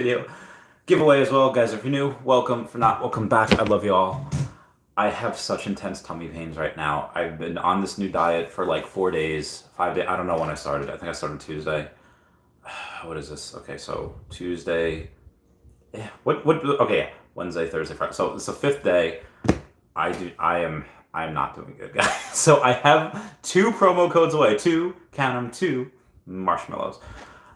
video giveaway as well, guys. If you're new, welcome. If not, welcome back. I love you all. I have such intense tummy pains right now. I've been on this new diet for like 4 days, 5 days. I don't know when I started. I think I started Tuesday. What is this? Okay, so Tuesday. Yeah. What? Okay, yeah. Wednesday, Thursday, Friday. So it's the fifth day. I am not doing good, guys. So I have 2 promo codes away. Count them, 2 marshmallows.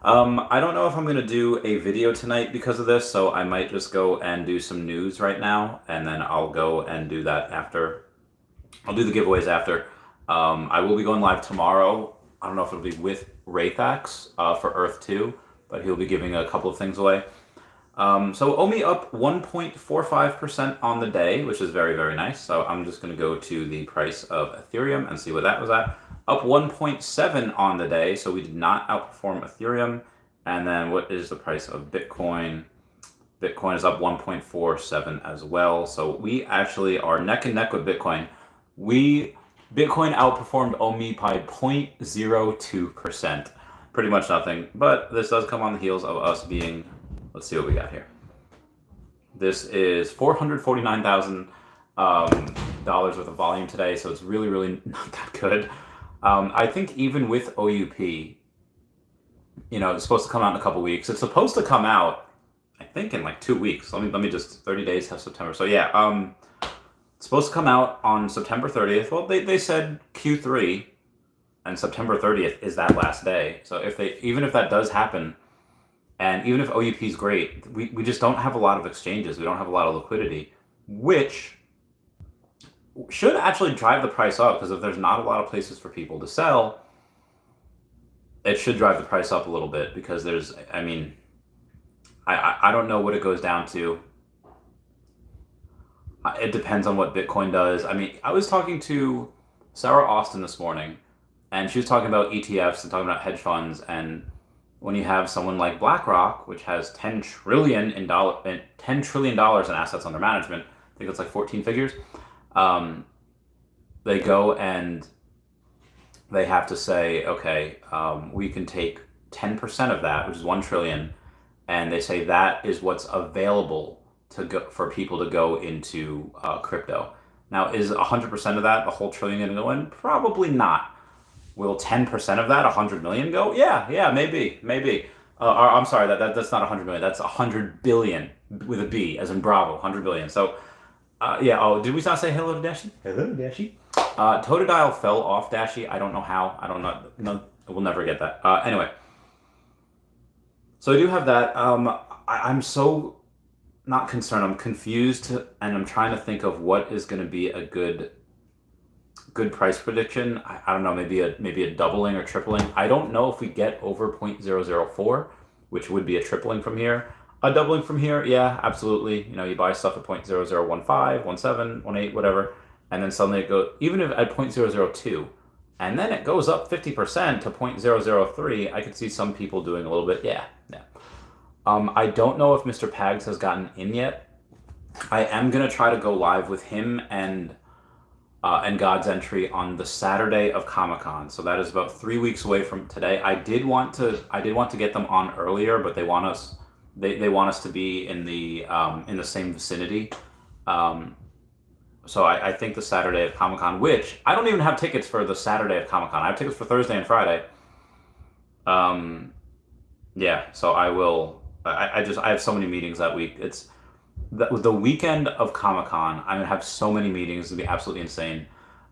I don't know if I'm going to do a video tonight because of this, so I might just go and do some news right now, and then I'll go and do that after. I'll do the giveaways after. I will be going live tomorrow. I don't know if it'll be with Raythax for Earth 2, but he'll be giving a couple of things away. So OMI up 1.45% on the day, which is very, very nice. So I'm just going to go to the price of Ethereum and see what that was at. Up 1.7 on the day, so we did not outperform Ethereum. And then what is the price of Bitcoin? Bitcoin is up 1.47 as well. So we actually are neck and neck with Bitcoin. Bitcoin outperformed OMI by 0.02%. Pretty much nothing. But this does come on the heels of us being... Let's see what we got here. This is $449,000 worth of volume today, so it's really, really not that good. I think even with OUP, you know, it's supposed to come out in a couple weeks. It's supposed to come out, I think, in like 2 weeks. Let me just 30 days have September. So yeah, it's supposed to come out on September 30th. Well, they said Q3, and September 30th is that last day. So even if that does happen. And even if OUP is great, we just don't have a lot of exchanges. We don't have a lot of liquidity, which should actually drive the price up, because if there's not a lot of places for people to sell, it should drive the price up a little bit, because there's, I mean, I don't know what it goes down to. It depends on what Bitcoin does. I mean, I was talking to Sarah Austin this morning, and she was talking about ETFs and talking about hedge funds, and when you have someone like BlackRock, which has $10 trillion in assets under management, I think it's like 14 figures, they go and they have to say, okay, we can take 10% of that, which is 1 trillion, and they say that is what's available for people to go into crypto. Now, is 100% of that, the whole trillion, going to go in? Probably not. Will 10% of that, 100 million, go? Yeah, maybe. I'm sorry, that's not 100 million. That's 100 billion with a B, as in Bravo, 100 billion. So, yeah. Oh, did we not say hello to Dashi? Hello, Dashi. Totodile fell off Dashi. I don't know how. I don't know. No, we'll never get that. Anyway, so I do have that. I'm so not concerned. I'm confused, and I'm trying to think of what is going to be a good price prediction. I don't know, maybe a doubling or tripling. I don't know if we get over 0.004, which would be a tripling from here. A doubling from here, yeah, absolutely. You know, you buy stuff at 0.0015, 17, 18, whatever, and then suddenly it goes, even if at 0.002, and then it goes up 50% to 0.003, I could see some people doing a little bit, yeah. I don't know if Mr. Pags has gotten in yet. I am going to try to go live with him and God's Entry on the Saturday of Comic-Con. So that is about 3 weeks away from today. I did want to get them on earlier, but they want us to be in the same vicinity. So I think the Saturday of Comic-Con, which I don't even have tickets for the Saturday of Comic-Con. I have tickets for Thursday and Friday. Yeah, so I will. I have so many meetings that week. It's the weekend of Comic-Con. I'm gonna have so many meetings. It'll be absolutely insane.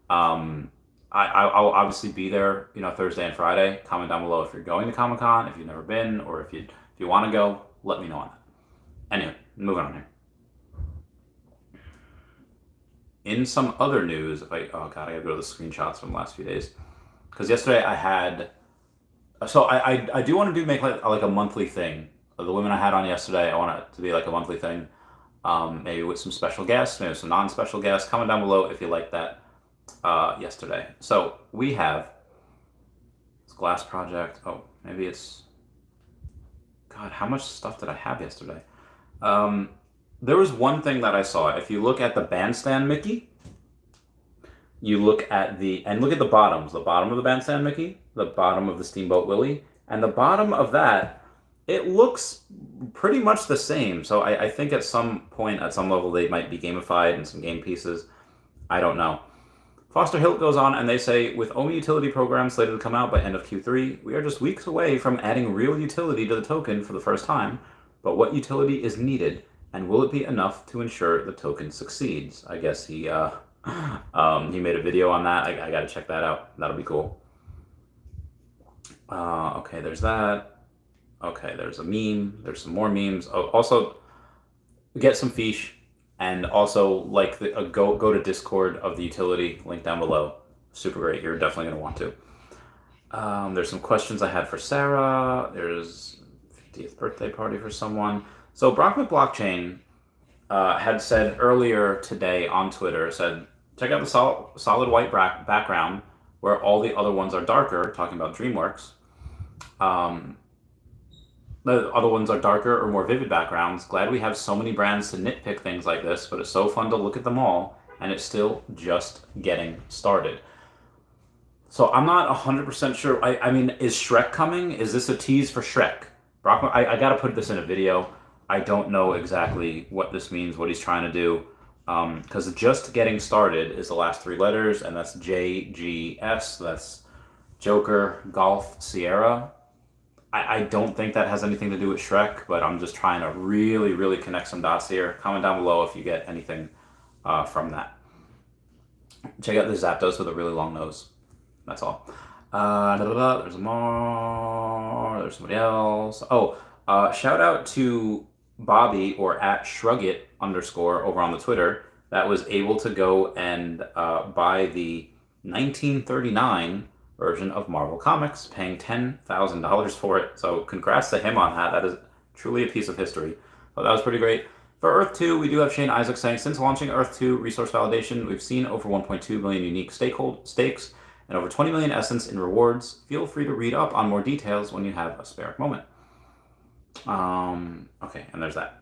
I'll obviously be there, you know, Thursday and Friday. Comment down below if you're going to Comic-Con, if you've never been, or if you want to go. Let me know on that. Anyway, moving on here. In some other news, oh god, I gotta go to the screenshots from the last few days, because yesterday I had. So I do want to make like a monthly thing. The women I had on yesterday, I want it to be like a monthly thing. Maybe with some special guests, maybe some non-special guests. Comment down below if you like that yesterday. So we have this glass project. Oh, maybe it's... God, how much stuff did I have yesterday? There was one thing that I saw. If you look at the bandstand Mickey, you look at the bottoms. The bottom of the bandstand Mickey, the bottom of the Steamboat Willie, and the bottom of that It looks pretty much the same. So I think at some point, at some level, they might be gamified in some game pieces. I don't know. Foster Hilt goes on and they say, with OMI utility programs slated to come out by end of Q3, we are just weeks away from adding real utility to the token for the first time. But what utility is needed, and will it be enough to ensure the token succeeds? I guess he made a video on that. I gotta check that out. That'll be cool. Okay, there's that. Okay, there's a meme. There's some more memes. Oh, also, get some Feesh, and also like go to Discord of the utility, link down below. Super great. You're definitely gonna want to. There's some questions I had for Sarah. There's 50th birthday party for someone. So Brockman Blockchain had said earlier today on Twitter, said, check out the solid white background where all the other ones are darker, talking about DreamWorks. The other ones are darker or more vivid backgrounds. Glad we have so many brands to nitpick things like this, but it's so fun to look at them all, and it's still just getting started. So I'm not 100% sure. I mean, is Shrek coming? Is this a tease for Shrek? Brockman, I got to put this in a video. I don't know exactly what this means, what he's trying to do. Because just getting started is the last three letters, and that's JGS. That's Joker, Golf, Sierra. I don't think that has anything to do with Shrek, but I'm just trying to really, really connect some dots here. Comment down below if you get anything from that. Check out the Zapdos with a really long nose. That's all. There's more. There's somebody else. Oh, shout out to Bobby or at Shrugit_ over on the Twitter that was able to go and buy the 1939 version of Marvel Comics, paying $10,000 for it. So congrats to him on that. That is truly a piece of history. So that was pretty great. For Earth 2, we do have Shane Isaac saying, since launching Earth 2 resource validation, we've seen over 1.2 million unique stakes and over 20 million essence in rewards. Feel free to read up on more details when you have a spare moment. Okay, and there's that.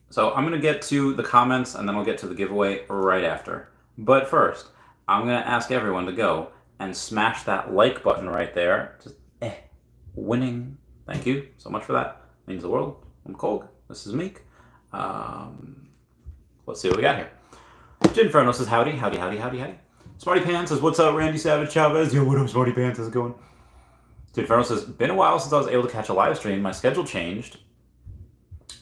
So I'm going to get to the comments and then I'll get to the giveaway right after. But first, I'm going to ask everyone to go and smash that like button right there. Just winning. Thank you so much for that. Means the world. I'm Colg. This is Meek. Let's see what we got here. Ginferno says howdy, howdy, howdy, howdy, howdy. Smarty Pants says, what's up, Randy Savage Chavez? Yo, what up, Smarty Pants? How's it going? Ginferno says, been a while since I was able to catch a live stream. My schedule changed.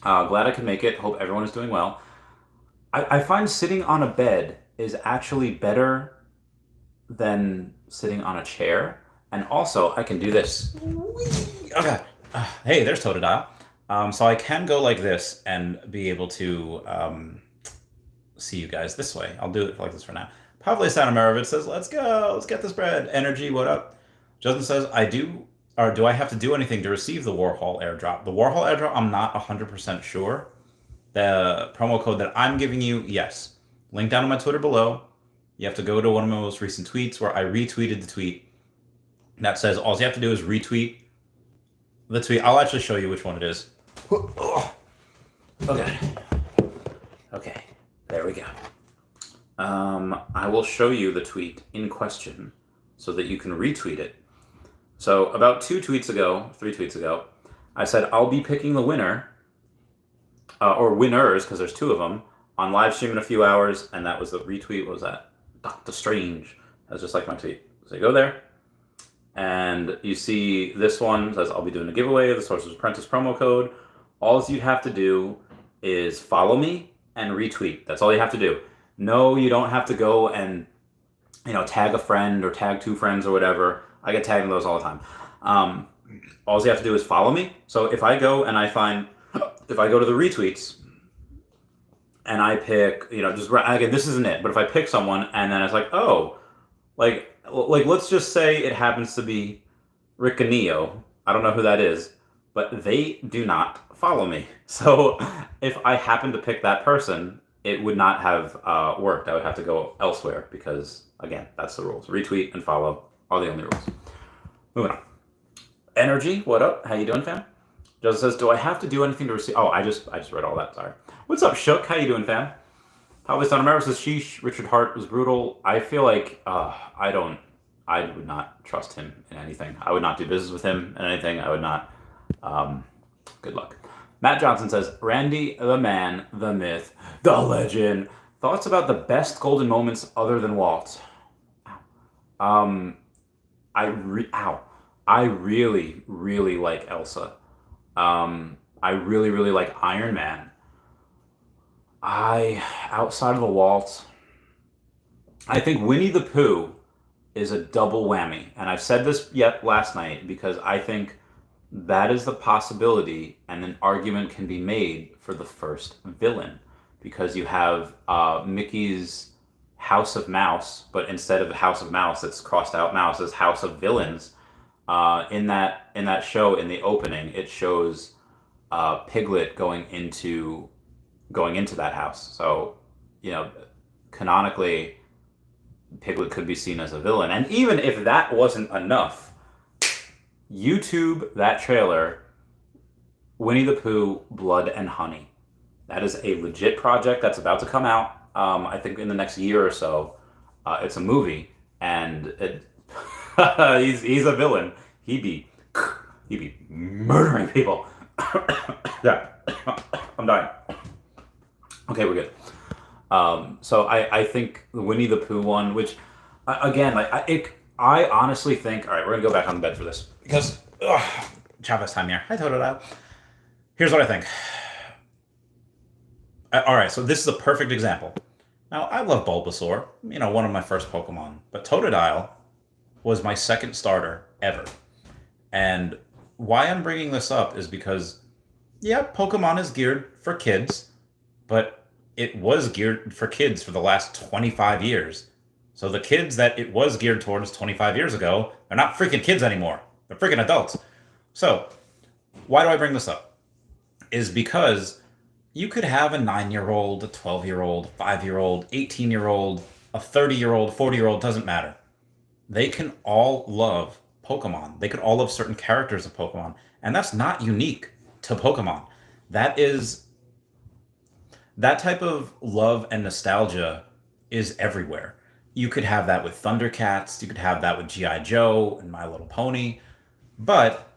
Glad I could make it. Hope everyone is doing well. I find sitting on a bed is actually better than sitting on a chair. And also, I can do this. Okay. Hey, there's Totodile. So I can go like this and be able to see you guys this way. I'll do it like this for now. Pavle Stanomarovich says, let's go. Let's get this bread. Energy, what up? Justin says, do I have to do anything to receive the Warhol airdrop? The Warhol airdrop, I'm not 100% sure. The promo code that I'm giving you, yes. Link down on my Twitter below. You have to go to one of my most recent tweets where I retweeted the tweet that says all you have to do is retweet the tweet. I'll actually show you which one it is. Okay. Okay. There we go. I will show you the tweet in question so that you can retweet it. So about 3 tweets ago, I said I'll be picking the winner, or winners, because there's 2 of them, on live stream in a few hours, and that was the retweet. What was that? Dr. Strange. That's just like my tweet. So you go there, and you see this one says I'll be doing a giveaway of the Sorcerer's Apprentice promo code. All you have to do is follow me and retweet. That's all you have to do. No, you don't have to go and tag a friend or tag 2 friends or whatever. I get tagged in those all the time. All you have to do is follow me. So if I go and if I go to the retweets and I pick, again, this isn't it, but if I pick someone and then it's like, oh, like let's just say it happens to be Rick and Neo. I don't know who that is, but they do not follow me. So if I happen to pick that person, it would not have worked. I would have to go elsewhere because, again, that's the rules. Retweet and follow are the only rules. Moving on. Energy, what up? How you doing, fam? Joseph says, do I have to do anything to receive? Oh, I just read all that. Sorry. What's up, Shook? How you doing, fam? Probably Son America says, sheesh, Richard Hart was brutal. I feel like I would not trust him in anything. I would not do business with him in anything. I would not. Good luck. Matt Johnson says, Randy, the man, the myth, the legend. Thoughts about the best golden moments other than Walt? Um, I really, really like Elsa. I really, really like Iron Man. Outside of the Walt, I think Winnie the Pooh is a double whammy. And I've said this yet last night because I think that is the possibility, and an argument can be made for the first villain because you have Mickey's House of Mouse, but instead of the House of Mouse, it's crossed out mouse as House of Villains. In that show, in the opening, it shows Piglet going into that house. So, you know, canonically, Piglet could be seen as a villain. And even if that wasn't enough, YouTube that trailer, Winnie the Pooh, Blood and Honey. That is a legit project that's about to come out. I think in the next year or so. It's a movie, and he's a villain. He'd be murdering people. Yeah, I'm dying. Okay, we're good. So I think the Winnie the Pooh one, which again, I honestly think. All right, we're gonna go back on the bed for this because Chavez time here. Hi, Totodile. Here's what I think. All right, so this is a perfect example. Now, I love Bulbasaur, one of my first Pokemon, but Totodile was my second starter ever. And why I'm bringing this up is because, yeah, Pokemon is geared for kids, but it was geared for kids for the last 25 years. So the kids that it was geared towards 25 years ago, they're not freaking kids anymore. They're freaking adults. So, why do I bring this up? Is because you could have a 9-year-old, a 12-year-old, 5-year-old, 18-year-old, a 30-year-old, 40-year-old, doesn't matter. They can all love Pokemon. They could all love certain characters of Pokemon. And that's not unique to Pokemon. That type of love and nostalgia is everywhere. You could have that with Thundercats. You could have that with G.I. Joe and My Little Pony. But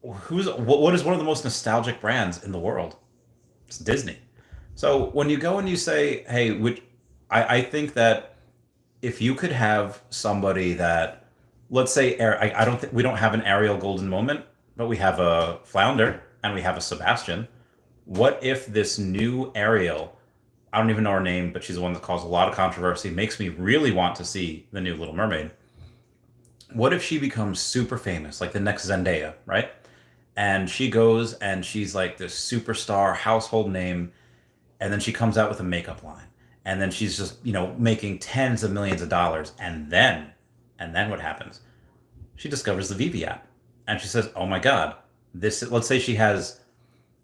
what is one of the most nostalgic brands in the world? It's Disney. So when you go and you say, hey, I think that if you could have somebody that, let's say, I don't think we don't have an Ariel golden moment, but we have a Flounder and we have a Sebastian. What if this new Ariel, I don't even know her name, but she's the one that caused a lot of controversy, makes me really want to see the new Little Mermaid. What if she becomes super famous, like the next Zendaya, right? And she goes and she's like this superstar household name, and then she comes out with a makeup line, and then she's just making tens of millions of dollars, and then what happens? She discovers the Veve app, and she says, "Oh my God, this." Let's say she has,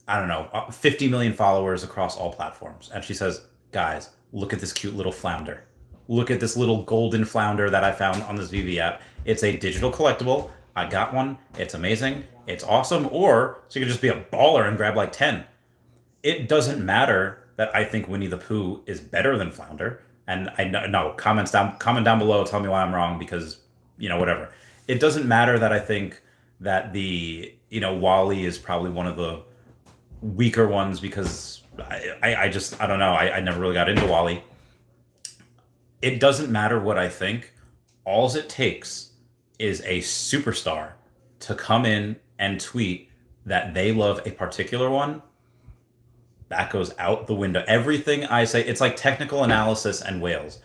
I don't know, 50 million followers across all platforms, and she says, "Guys, look at this cute little flounder. Look at this little golden flounder that I found on this Veve app. It's a digital collectible. I got one. It's amazing. It's awesome." Or she could just be a baller and grab like 10. It doesn't matter that I think Winnie the Pooh is better than Flounder. And I know, comment down below, tell me why I'm wrong, because, whatever. It doesn't matter that I think that the, Wally is probably one of the weaker ones because I don't know. I never really got into Wally. It doesn't matter what I think. All it takes is a superstar to come in and tweet that they love a particular one. That goes out the window. Everything I say, it's like technical analysis and whales.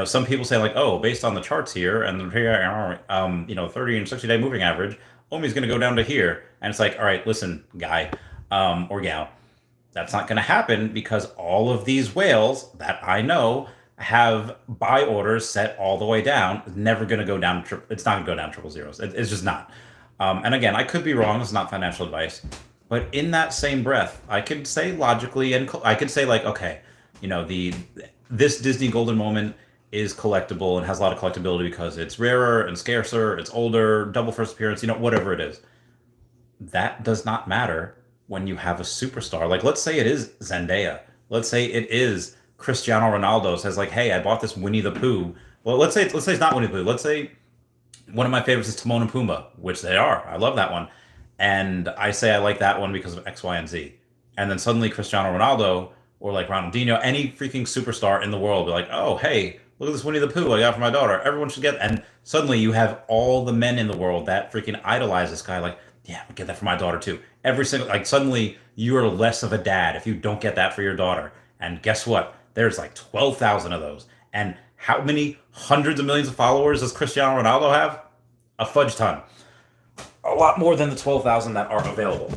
Some people say like, oh, based on the charts here and the 30 and 60-day moving average, Omi's going to go down to here. And it's like, all right, listen, guy or gal, that's not going to happen because all of these whales that I know have buy orders set all the way down. It's never going to go down. It's not going to go down triple zeros. It's just not. And again, I could be wrong. It's not financial advice. But in that same breath, I could say logically, and I could say like, okay, this Disney Golden Moment is collectible and has a lot of collectability because it's rarer and scarcer, it's older, double first appearance, whatever it is. That does not matter when you have a superstar. Like, let's say it is Zendaya. Let's say it is Cristiano Ronaldo says like, hey, I bought this Winnie the Pooh. Well, let's say it's not Winnie the Pooh. Let's say one of my favorites is Timon and Pumbaa, which they are. I love that one. and I say I like that one because of X, Y, and Z. And then suddenly Cristiano Ronaldo or like Ronaldinho, any freaking superstar in the world, be like, oh, hey, look at this Winnie the Pooh I got for my daughter. Everyone should get. And suddenly you have all the men in the world that freaking idolize this guy. Like, yeah, I'll get that for my daughter too. Every single, like, suddenly you are less of a dad if you don't get that for your daughter. And guess what? There's like 12,000 of those. And how many hundreds of millions of followers does Cristiano Ronaldo have? A fudge ton. A lot more than the 12,000 that are available.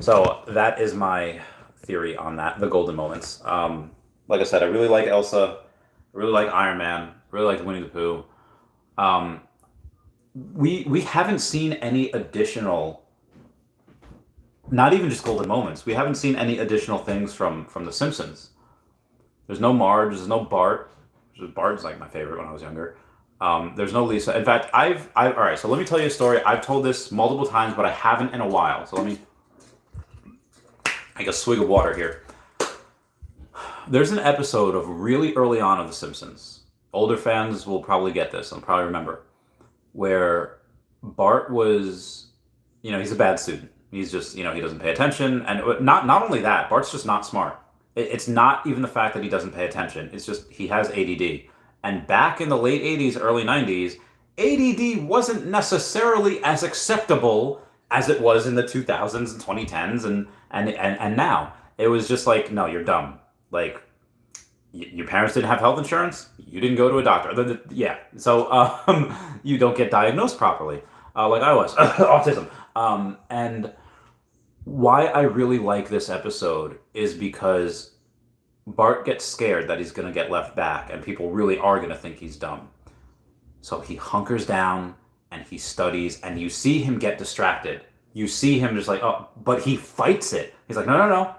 So that is my theory on that, the golden moments. Like I said, I really like Elsa, I really like Iron Man, really like Winnie the Pooh. Um, we haven't seen any additional, not even just golden moments. We haven't seen any additional things from The Simpsons. There's no Marge, there's no Bart. Bart's like my favorite when I was younger. There's no Lisa. In fact, all right. So let me tell you a story. I've told this multiple times, but I haven't in a while. So let me take a swig of water here. There's an episode of really early on of The Simpsons. Older fans will probably get this and probably remember, where Bart was, he's a bad student. He's just, he doesn't pay attention, and not only that, Bart's just not smart. It's not even the fact that he doesn't pay attention. It's just he has ADD. And back in the late 80s, early 90s, ADD wasn't necessarily as acceptable as it was in the 2000s and 2010s and now. It was just like, no, you're dumb. Like, your parents didn't have health insurance. You didn't go to a doctor. Yeah. So you don't get diagnosed properly, like I was. Autism. And why I really like this episode is because Bart gets scared that he's going to get left back and people really are going to think he's dumb. So he hunkers down and he studies, and you see him get distracted. You see him just like, oh, but he fights it. He's like, no,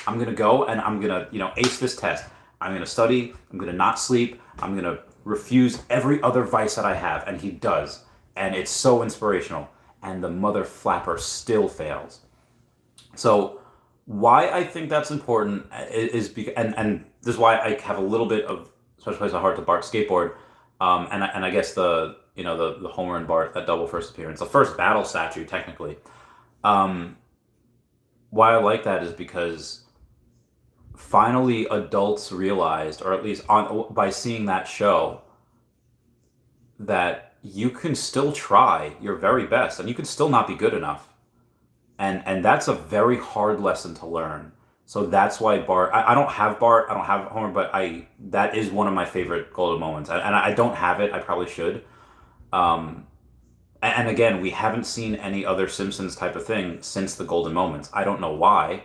I'm going to go and I'm going to, ace this test. I'm going to study. I'm going to not sleep. I'm going to refuse every other vice that I have. And he does. And it's so inspirational. And the mother flapper still fails. So why I think that's important is because, and this is why I have a little bit of special place of heart to Bart's skateboard, and I guess the Homer and Bart, that double first appearance, the first battle statue technically. Why I like that is because finally adults realized, or at least by seeing that show, that you can still try your very best and you can still not be good enough. And that's a very hard lesson to learn. So that's why Bart, I don't have Bart, I don't have Homer, but that is one of my favorite golden moments. And I don't have it, I probably should. And again, we haven't seen any other Simpsons type of thing since the golden moments. I don't know why.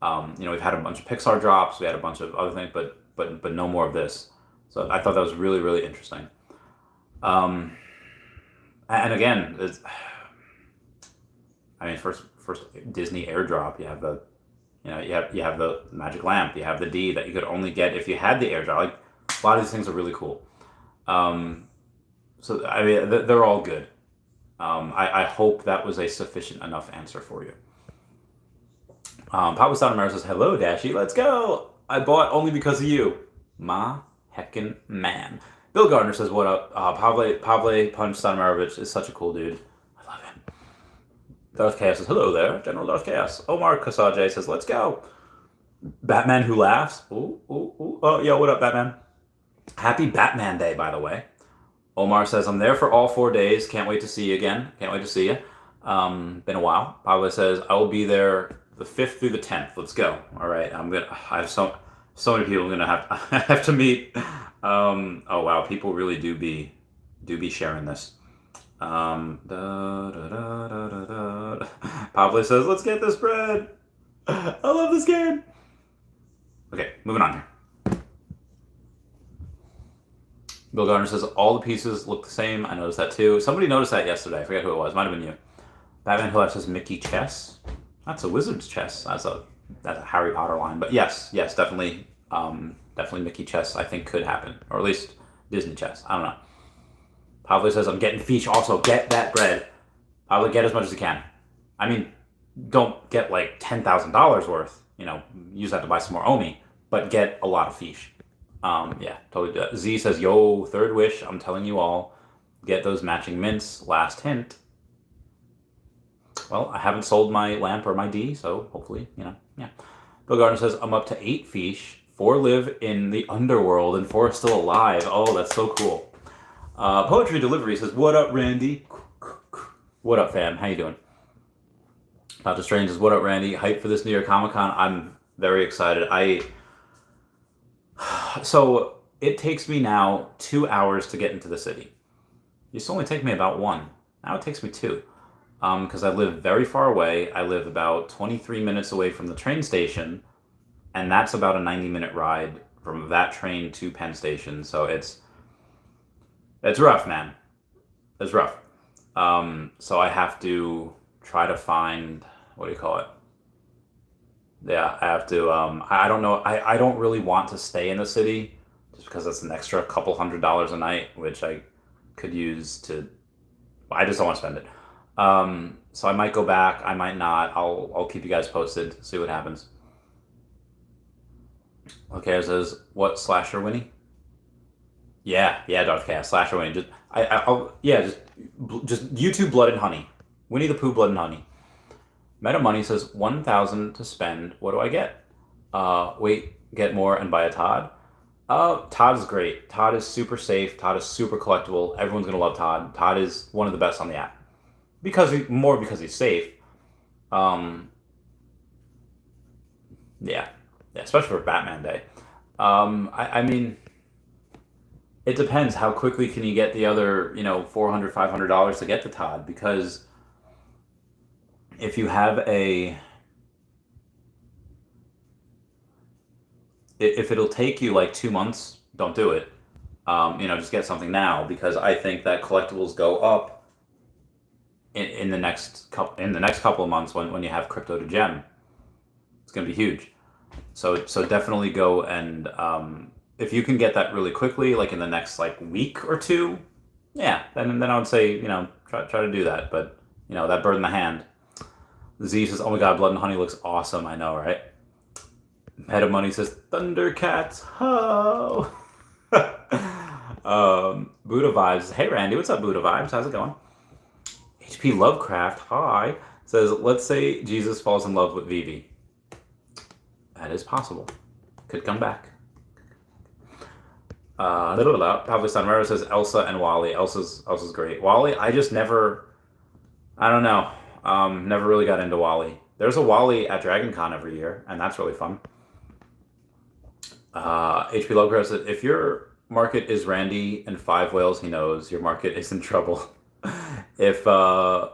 We've had a bunch of Pixar drops, we had a bunch of other things, but no more of this. So I thought that was really, really interesting. And again, first Disney airdrop. You have the, you have the magic lamp. You have the D that you could only get if you had the airdrop. Like, a lot of these things are really cool. So I mean, they're all good. I hope that was a sufficient enough answer for you. Papa Santa Maria says, hello, Dashi, let's go. I bought only because of you. Ma heckin' man. Bill Gardner says, what up? Pavle Punch Stanomarovich is such a cool dude. I love him. Darth Chaos says, hello there, General Darth Chaos. Omar Kasajay says, let's go. Batman Who Laughs. Ooh. Oh, yo, what up, Batman? Happy Batman Day, by the way. Omar says, I'm there for all 4 days. Can't wait to see you again. Can't wait to see you. Been a while. Pablo says, I will be there the 5th through the 10th. Let's go. All right. I have so many people I'm going to have to meet. Oh, wow. People really do be sharing this. Pablo says, let's get this bread. I love this game. Okay, moving on here. Bill Gardner says, all the pieces look the same. I noticed that too. Somebody noticed that yesterday. I forget who it was. Might have been you. Batman Who Laughs says Mickey chess. That's a wizard's chess. That's a Harry Potter line. But yes, definitely Mickey chess I think could happen. Or at least Disney chess. I don't know. Pavlo says, I'm getting Feesh also. Get that bread. Pavlo, get as much as you can. I mean, don't get like $10,000 worth. Use that to buy some more Omi. But get a lot of Feesh. Yeah, totally do that. Z says, yo, third wish, I'm telling you all, get those matching mints. Last hint. Well, I haven't sold my lamp or my D, so hopefully, yeah. Bill Gardner says, I'm up to 8 Feesh, 4 live in the underworld, and 4 are still alive. Oh, that's so cool. Poetry Delivery says, what up, Randy? What up, fam? How you doing? Dr. Strange says, what up, Randy? Hype for this New York Comic Con. I'm very excited. So it takes me now 2 hours to get into the city. It used to only take me about 1. Now it takes me 2. Because I live very far away. I live about 23 minutes away from the train station, and that's about a 90-minute ride from that train to Penn Station. So it's rough, man. It's rough. So I have to try to find, what do you call it? Yeah, I have to. I don't know. I don't really want to stay in the city just because it's an extra couple $100 a night, which I could use to. I just don't want to spend it. So I might go back. I might not. I'll keep you guys posted. See what happens. Okay, it says what slasher Winnie? Yeah, Darth Chaos slasher Winnie. Just YouTube Blood and Honey. Winnie the Pooh Blood and Honey. Meta Money says 1,000 to spend. What do I get? Get more and buy a Todd. Todd is great. Todd is super safe. Todd is super collectible. Everyone's gonna love Todd. Todd is one of the best on the app because he's safe. Yeah, especially for Batman Day. I mean, it depends. How quickly can you get the other, $400, $500 to get the Todd? Because if you have if it'll take you like 2 months, don't do it. Just get something now, because I think that collectibles go up in the next couple of months when you have crypto to gem. It's gonna be huge. So definitely go and if you can get that really quickly, like in the next week or two, yeah, then I would say try to do that. But that bird in the hand. Z says, "Oh my God, Blood and Honey looks awesome." I know, right? Head of Money says, "Thundercats, ho!" Buddha Vibes, "Hey Randy, what's up, Buddha Vibes? How's it going?" HP Lovecraft, hi, says, "Let's say Jesus falls in love with Veve." That is possible. Could come back. Probably Sunraro says Elsa and Wally. Elsa's great. Wally, I just never. I don't know. Never really got into Wally. There's a Wally at DragonCon every year, and that's really fun. HP Lovecraft said, "If your market is Randy and 5 whales he knows, your market is in trouble." If I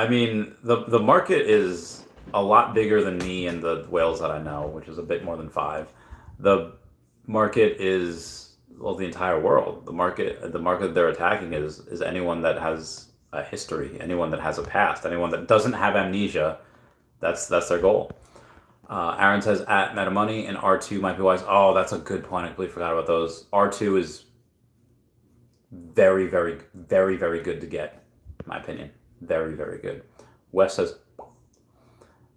mean the market is a lot bigger than me and the whales that I know, which is a bit more than 5. The market is the entire world. The market they're attacking is anyone that has a history, anyone that has a past, anyone that doesn't have amnesia. That's their goal. Aaron says at Meta Money and R2 might be wise. Oh, that's a good point. I completely forgot about those. R2 is very, very, very, very good to get, in my opinion. Very, very good. Wes says,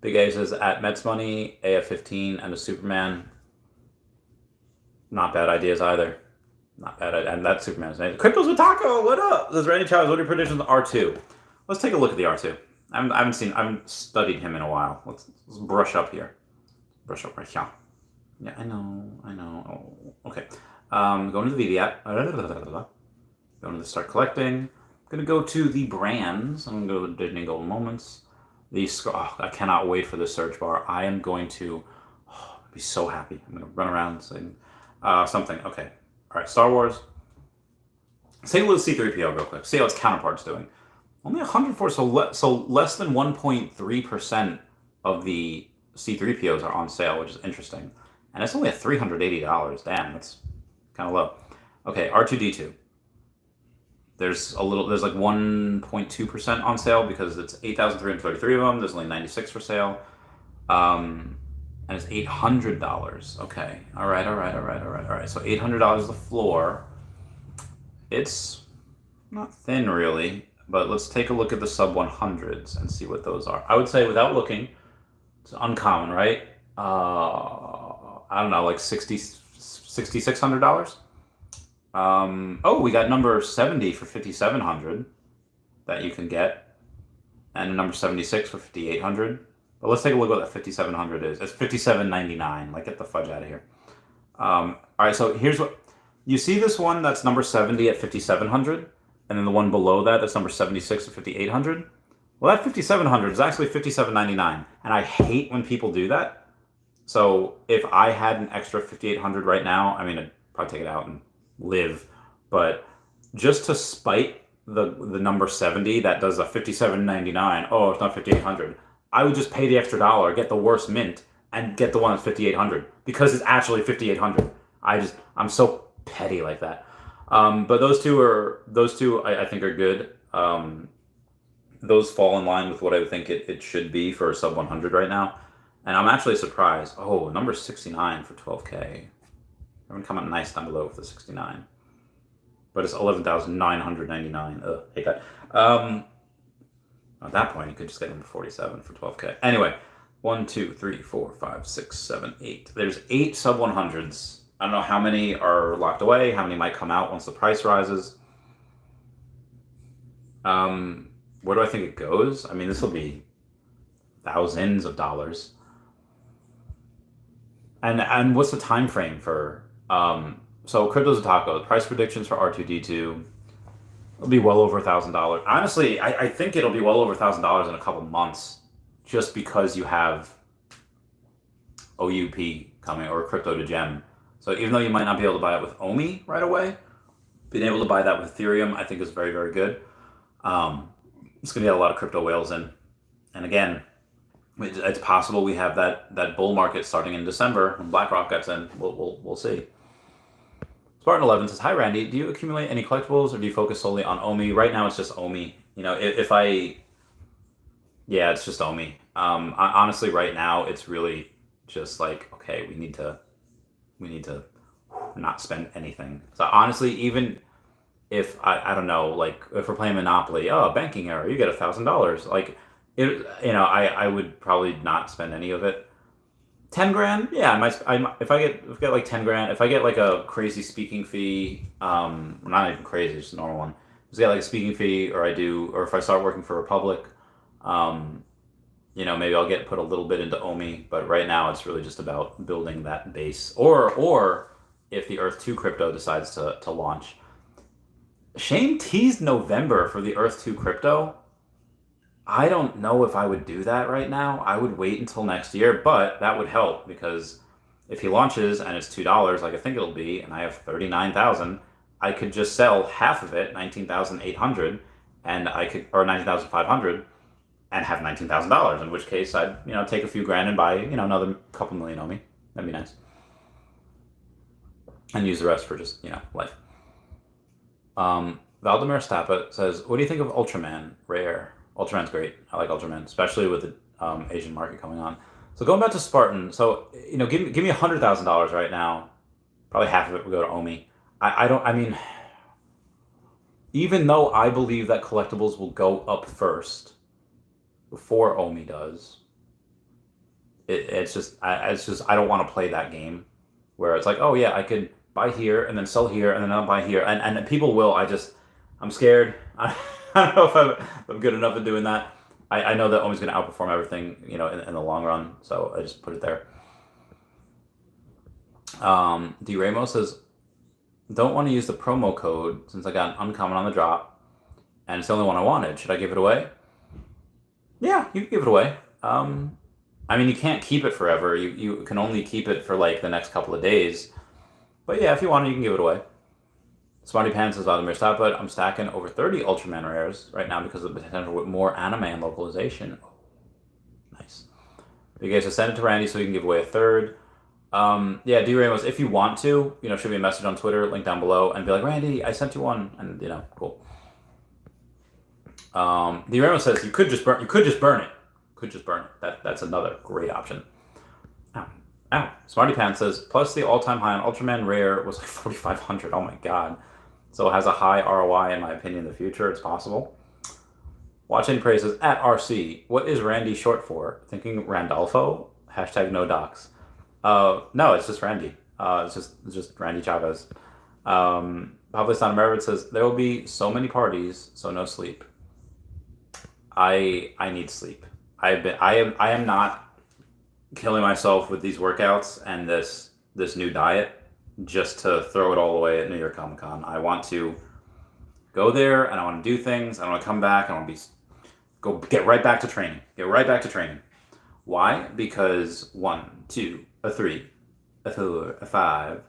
Big A says at Mets Money, AF15 and a Superman. Not bad ideas either. Not bad. And that Superman's name. Cryptos with Taco, what up? This is Randy Chavez. What are your predictions on R2? Let's take a look at the R2. I haven't studied him in a while. Let's brush up here. Brush up right here. Yeah, I know. Oh, okay. Going to the Veve app. Going to start collecting. I'm going to go to the brands. I'm going to go to Disney Golden Moments. I cannot wait for the search bar. I am going to be so happy. I'm going to run around saying something. Okay. All right, Star Wars. Let's take a look at C-3PO real quick. See how its counterpart's doing. Only 104, so less than 1.3% of the C-3POs are on sale, which is interesting. And it's only at $380. Damn, that's kind of low. Okay, R2-D2. There's like 1.2% on sale because it's 8,333 of them. There's only 96 for sale. And it's $800. Okay. All right. So $800 is the floor. It's not thin really, but let's take a look at the sub 100s and see what those are. I would say without looking, it's uncommon, right? I don't know, like $6,600. We got number 70 for $5,700 that you can get. and a number 76 for 5,800. But let's take a look at what that 5,700 is. It's 5,799. Like, get the fudge out of here. All right, so here's what you see. This one that's number 70 at 5,700, and then the one below that that's number 76 at 5,800. Well, that 5,700 is actually 5,799, and I hate when people do that. So if I had an extra 5,800 right now, I mean, I'd probably take it out and live, but just to spite the number 70 that does a 5,799, oh, it's not 5,800, I would just pay the extra dollar, get the worst mint, and get the one that's 5,800 because it's actually 5,800. I'm so petty like that. But those two I think are good. Those fall in line with what I would think it should be for a sub 100 right now. And I'm actually surprised. Oh, number 69 for 12K. Everyone come out nice down below for the 69. But it's 11,999. Ugh, hate that. At that point, you could just get number 47 for 12K. Anyway, 1, 2, 3, 4, 5, 6, 7, 8. There's 8 sub 100s. I don't know how many are locked away, how many might come out once the price rises. Where do I think it goes? I mean, this will be thousands of dollars. And what's the time frame for so Crypto's a Taco, the price predictions for R2D2 will be well over $1,000. Honestly, I think it'll be well over $1,000 in a couple months, just because you have OUP coming, or Crypto to Gem. So even though you might not be able to buy it with OMI right away, being able to buy that with Ethereum, I think is very, very good. It's going to get a lot of crypto whales in. And again, it's possible we have that bull market starting in December when BlackRock gets in. We'll see. Spartan 11 says, "Hi Randy, do you accumulate any collectibles or do you focus solely on OMI?" Right now, it's just OMI. You know, it's just OMI. Honestly, right now, it's really just like, okay, we need to not spend anything. So honestly, even if I don't know, like if we're playing Monopoly, banking error, you get $1,000. Like it, I would probably not spend any of it. 10 grand, yeah. If I get like 10 grand, if I get like a crazy speaking fee, not even crazy, just a normal one. Just get like a speaking fee, or if I start working for Republic, maybe I'll put a little bit into OMI. But right now, it's really just about building that base, or if the Earth 2 crypto decides to launch. Shane teased November for the Earth 2 crypto. I don't know if I would do that right now. I would wait until next year, but that would help because if he launches and it's $2, like I think it'll be, and I have 39,000, I could just sell half of it, 19,800, or 19,500, and have $19,000. In which case, I'd take a few grand and buy another couple million OMI. That'd be nice, and use the rest for just life. Valdemar Stappa says, "What do you think of Ultraman Rare?" Ultraman's great. I like Ultraman, especially with the Asian market coming on. So going back to Spartan, so give me $100,000 right now. Probably half of it would go to OMI. Even though I believe that collectibles will go up first before OMI does, it's just I don't want to play that game where it's like, oh yeah, I could buy here and then sell here and then I'll buy here, and people will. I'm scared. I don't know if I'm good enough at doing that. I know that OMI's going to outperform everything, in the long run. So I just put it there. D. Ramos says, "Don't want to use the promo code since I got an uncommon on the drop, and it's the only one I wanted. Should I give it away?" Yeah, you can give it away. You can't keep it forever. You can only keep it for like the next couple of days. But yeah, if you want it, you can give it away. Smarty Pants says, "Vladimir Stappa, I'm stacking over 30 Ultraman rares right now because of the potential with more anime and localization." Oh, nice. You guys just send it to Randy so he can give away a third. Yeah, D. Ramos, if you want to, shoot me a message on Twitter, link down below, and be like, "Randy, I sent you one," and cool. D. Ramos says you could just burn it. Could just burn it. That's another great option. Ow. Smarty Pants says, "Plus the all-time high on Ultraman Rare was like 4,500. Oh my god. So it has a high ROI in my opinion in the future. It's possible." Watching Praise says, "At RC, what is Randy short for? Thinking Randolfo? Hashtag no docs." No, it's just Randy. It's just Randy Chavez. Pablo Stanamera says, "There will be so many parties, so no sleep." I need sleep. I am not killing myself with these workouts and this new diet just to throw it all away at New York Comic Con. I want to go there and I want to do things. I want to come back. I want to go get right back to training. Get right back to training. Why? Because 1, 2, a 3, a 4, a 5,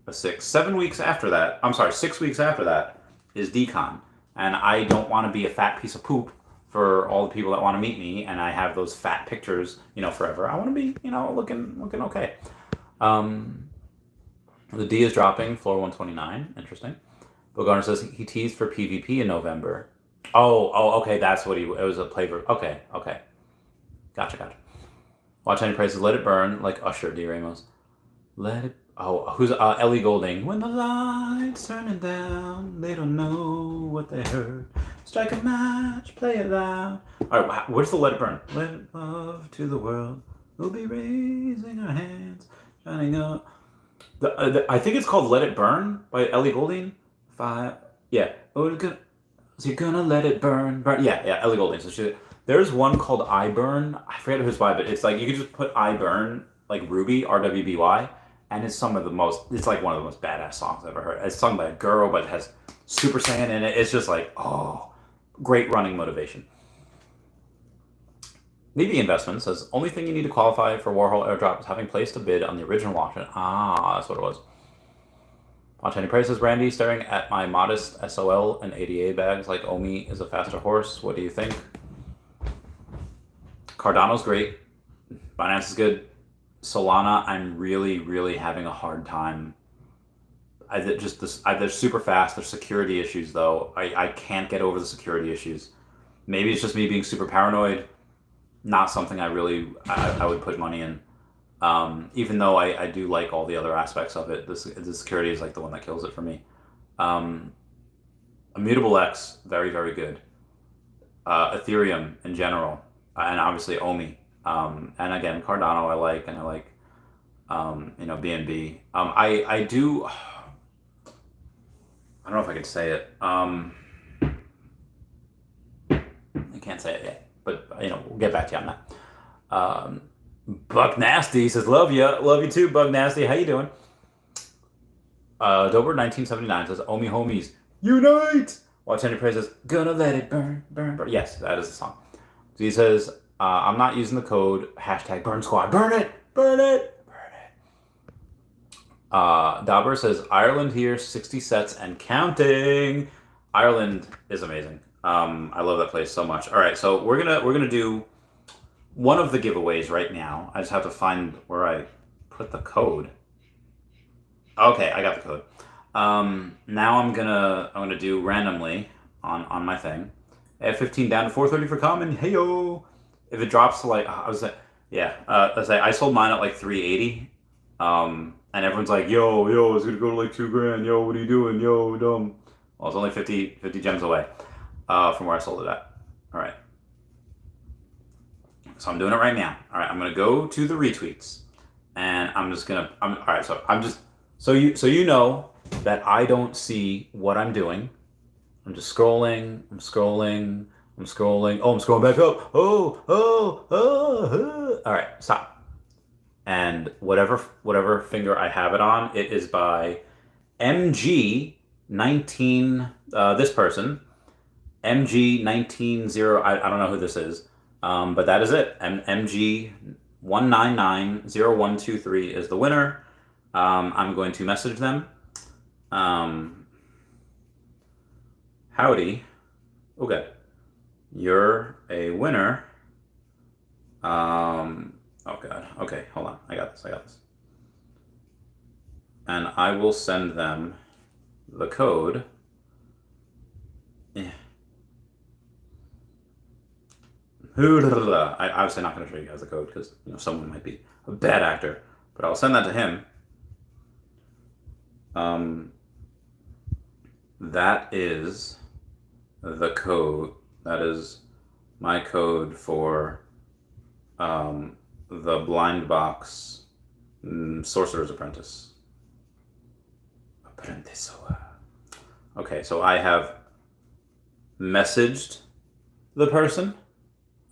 a 6, 7 weeks after that. I'm sorry, 6 weeks after that is decon, and I don't want to be a fat piece of poop for all the people that want to meet me, and I have those fat pictures, forever. I want to be, looking okay. The D is dropping, floor 129. Interesting. Bill Garner says he teased for PvP in November. Oh, okay, that's what it was a flavor. Okay. Gotcha. Watch Any Prices, Let It Burn, like Usher, D. Ramos. Let it, who's, Ellie Goulding. When the lights turning down, they don't know what they heard. Strike a match, play it loud. All right, where's the Let It Burn? Let it love to the world. We'll be raising our hands, shining up. I think it's called Let It Burn by Ellie Goulding. Yeah. So you're gonna let it burn. Yeah, Ellie Goulding. So there's one called I Burn. I forget who's by, but it's like you could just put I Burn, like Ruby, RWBY, and it's like one of the most badass songs I've ever heard. It's sung by a girl, but it has Super Saiyan in it. It's just like, great running motivation. Levy Investment says, only thing you need to qualify for Warhol airdrop is having placed a bid on the original auction. That's what it was. Watch Any Prices, Randy, staring at my modest SOL and ADA bags like Omi is a faster horse. What do you think? Cardano's great. Binance is good. Solana, I'm really, really having a hard time. They're super fast. There's security issues, though. I can't get over the security issues. Maybe it's just me being super paranoid. Not something I would put money in. Even though I do like all the other aspects of it, the security is like the one that kills it for me. Immutable X, very, very good. Ethereum in general, and obviously Omi. And again, Cardano I like, and I like, BNB. I do, I don't know if I can say it. I can't say it yet, but, we'll get back to you on that. Buck Nasty says, love you too, Buck Nasty. How you doing? Dober 1979 says, Omi homies, unite! Watch Henry Praise says, gonna let it burn, burn, burn. Yes, that is the song. So he says, I'm not using the code, #burn squad. Burn it, burn it, burn it. Dauber says, Ireland here, 60 sets and counting. Ireland is amazing. I love that place so much. All right, so we're gonna do one of the giveaways right now. I just have to find where I put the code. Okay, I got the code. Now I'm gonna do randomly on my thing. At 15 down to 430 for common. Hey yo! If it drops to like, I sold mine at like 380. And everyone's like, yo, it's gonna go to like $2,000. Yo, what are you doing? Yo, dumb. Well, it's only 50 gems away from where I sold it at. All right. So I'm doing it right now. All right, I'm gonna go to the retweets, and all right. So I'm just so you know that I don't see what I'm doing. I'm just scrolling. I'm scrolling. Oh, I'm scrolling back up. All right, stop. And whatever finger I have it on, it is by MG19. This person, MG190. I don't know who this is. But that is it. MG1990123 is the winner. I'm going to message them. Howdy. Okay. You're a winner. Oh God. Okay, hold on. I got this. And I will send them the code. Yeah. I'm obviously not going to show you guys the code because someone might be a bad actor, but I'll send that to him. That is the code. That is my code for the Blind Box Sorcerer's Apprentice. Okay, so I have messaged the person.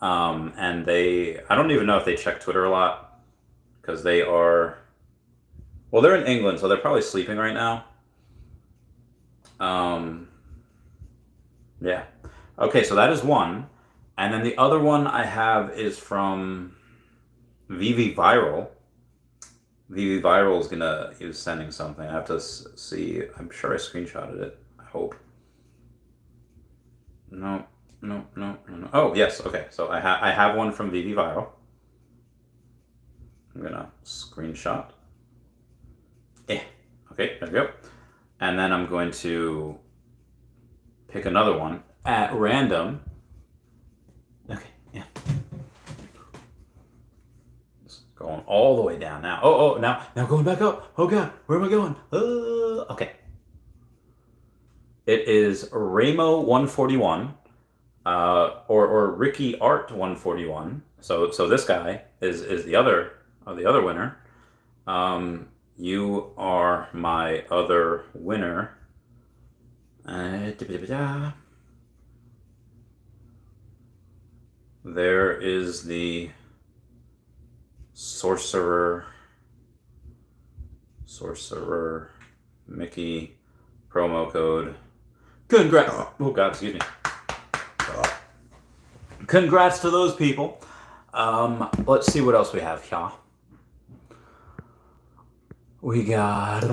And I don't even know if they check Twitter a lot because they are, well, they're in England, so they're probably sleeping right now. Yeah. Okay, so that is one. And then the other one I have is from Veve Viral. Veve Viral is sending something. I have to see. I'm sure I screenshotted it. I hope. No, no, no, no, no. Oh, yes. Okay, so I have one from Veve Viral. I'm gonna screenshot. Okay, there we go. And then I'm going to pick another one at random. Okay, yeah. Just going all the way down now. Oh, now going back up. Oh God, where am I going? Okay. It is Ramo 141, or Ricky Art 141. So this guy is the other winner. You are my other winner. There is the Sorcerer Mickey promo code. Congrats! Oh God, excuse me. Congrats to those people. Let's see what else we have here. We got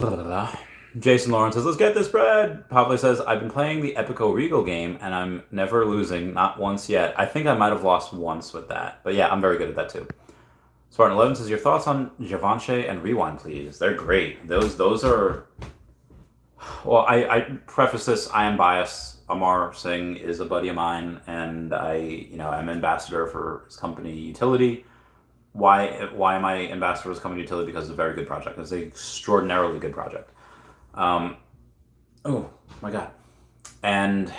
Jason Lawrence says, let's get this bread. Pavle says, I've been playing the Epico Regal game and I'm never losing, not once yet. I think I might have lost once with that. But yeah, I'm very good at that too. Spartan 11 says, your thoughts on Givenchy and Rewind, please. They're great. Those are... Well, I preface this, I am biased. Amar Singh is a buddy of mine, and I'm ambassador for his company Utility. Why am I ambassador for his company Utility? Because it's a very good project. It's an extraordinarily good project. Oh my God. And